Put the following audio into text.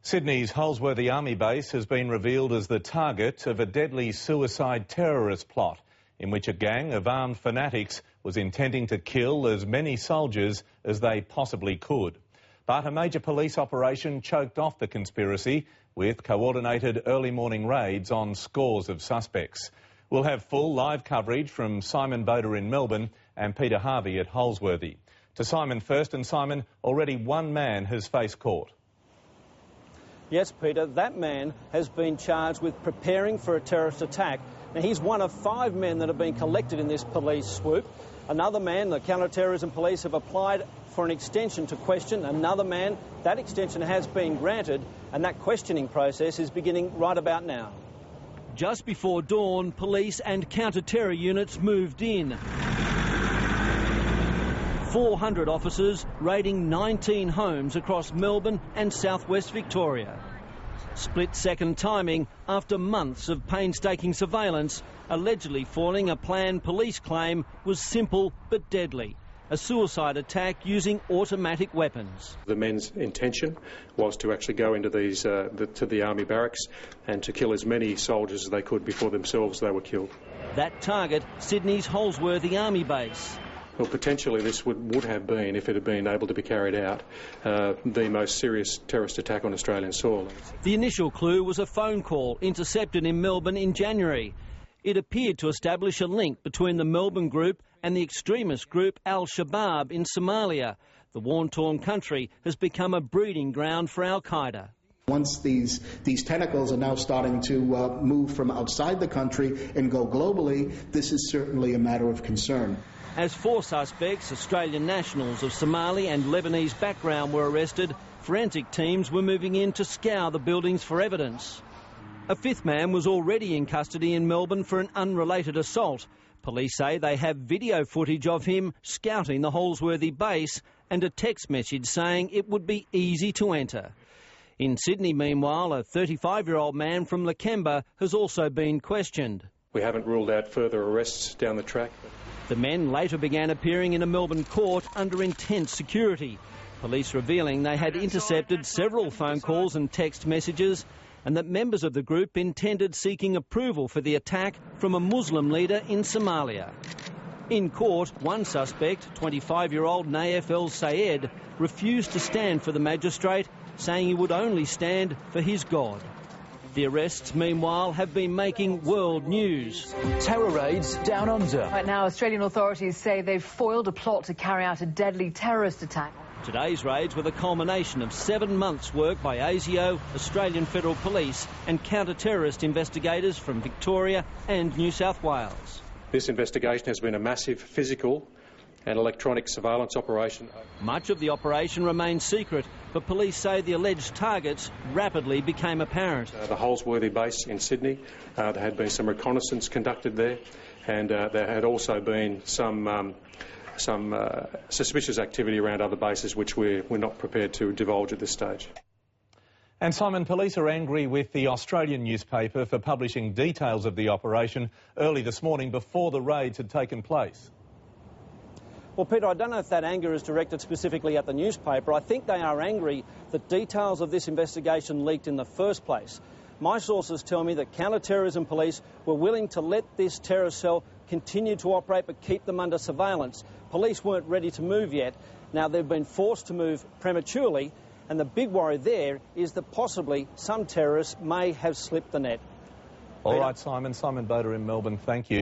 Sydney's Holsworthy Army Base has been revealed as the target of a deadly suicide terrorist plot in which a gang of armed fanatics was intending to kill as many soldiers as they possibly could. But a major police operation choked off the conspiracy with coordinated early morning raids on scores of suspects. We'll have full live coverage from Simon Boda in Melbourne and Peter Harvey at Holsworthy. To Simon first, and Simon, already one man has faced court. Yes, Peter, that man has been charged with preparing for a terrorist attack. Now, he's one of 5 men that have been collected in this police swoop. Another man, the counter-terrorism police have applied for an extension to question another man. That extension has been granted, and that questioning process is beginning right about now. Just before dawn, police and counter-terror units moved in. 400 officers raiding 19 homes across Melbourne and southwest Victoria. Split-second timing after months of painstaking surveillance, allegedly foiling a planned police claim was simple but deadly. A suicide attack using automatic weapons. The men's intention was to actually go into these to the army barracks and to kill as many soldiers as they could before themselves they were killed. That target, Sydney's Holsworthy Army Base. Well, potentially this would have been, if it had been able to be carried out, the most serious terrorist attack on Australian soil. The initial clue was a phone call intercepted in Melbourne in January. It appeared to establish a link between the Melbourne group and the extremist group al-Shabaab in Somalia. The war-torn country has become a breeding ground for al-Qaeda. Once these tentacles are now starting to move from outside the country and go globally, this is certainly a matter of concern. As 4 suspects, Australian nationals of Somali and Lebanese background, were arrested, forensic teams were moving in to scour the buildings for evidence. A 5th man was already in custody in Melbourne for an unrelated assault. Police say they have video footage of him scouting the Holsworthy base and a text message saying it would be easy to enter. In Sydney, meanwhile, a 35-year-old man from Lakemba has also been questioned. We haven't ruled out further arrests down the track. The men later began appearing in a Melbourne court under intense security. Police revealing they had intercepted several phone calls and text messages, and that members of the group intended seeking approval for the attack from a Muslim leader in Somalia. In court, one suspect, 25-year-old Naif El-Sayed, refused to stand for the magistrate, saying he would only stand for his God. The arrests, meanwhile, have been making world news. Terror raids down under. Right now, Australian authorities say they've foiled a plot to carry out a deadly terrorist attack. Today's raids were the culmination of 7 months' work by ASIO, Australian Federal Police and counter-terrorist investigators from Victoria and New South Wales. This investigation has been a massive physical and electronic surveillance operation. Much of the operation remains secret, but police say the alleged targets rapidly became apparent. The Holsworthy base in Sydney, there had been some reconnaissance conducted there, and there had also been some suspicious activity around other bases which we're not prepared to divulge at this stage. And Simon, police are angry with the Australian newspaper for publishing details of the operation early this morning before the raids had taken place. Well, Peter, I don't know if that anger is directed specifically at the newspaper. I think they are angry that details of this investigation leaked in the first place. My sources tell me that counter-terrorism police were willing to let this terror cell continue to operate but keep them under surveillance. Police weren't ready to move yet. Now, they've been forced to move prematurely, and the big worry there is that possibly some terrorists may have slipped the net. All right, Simon. Simon Boda in Melbourne, thank you.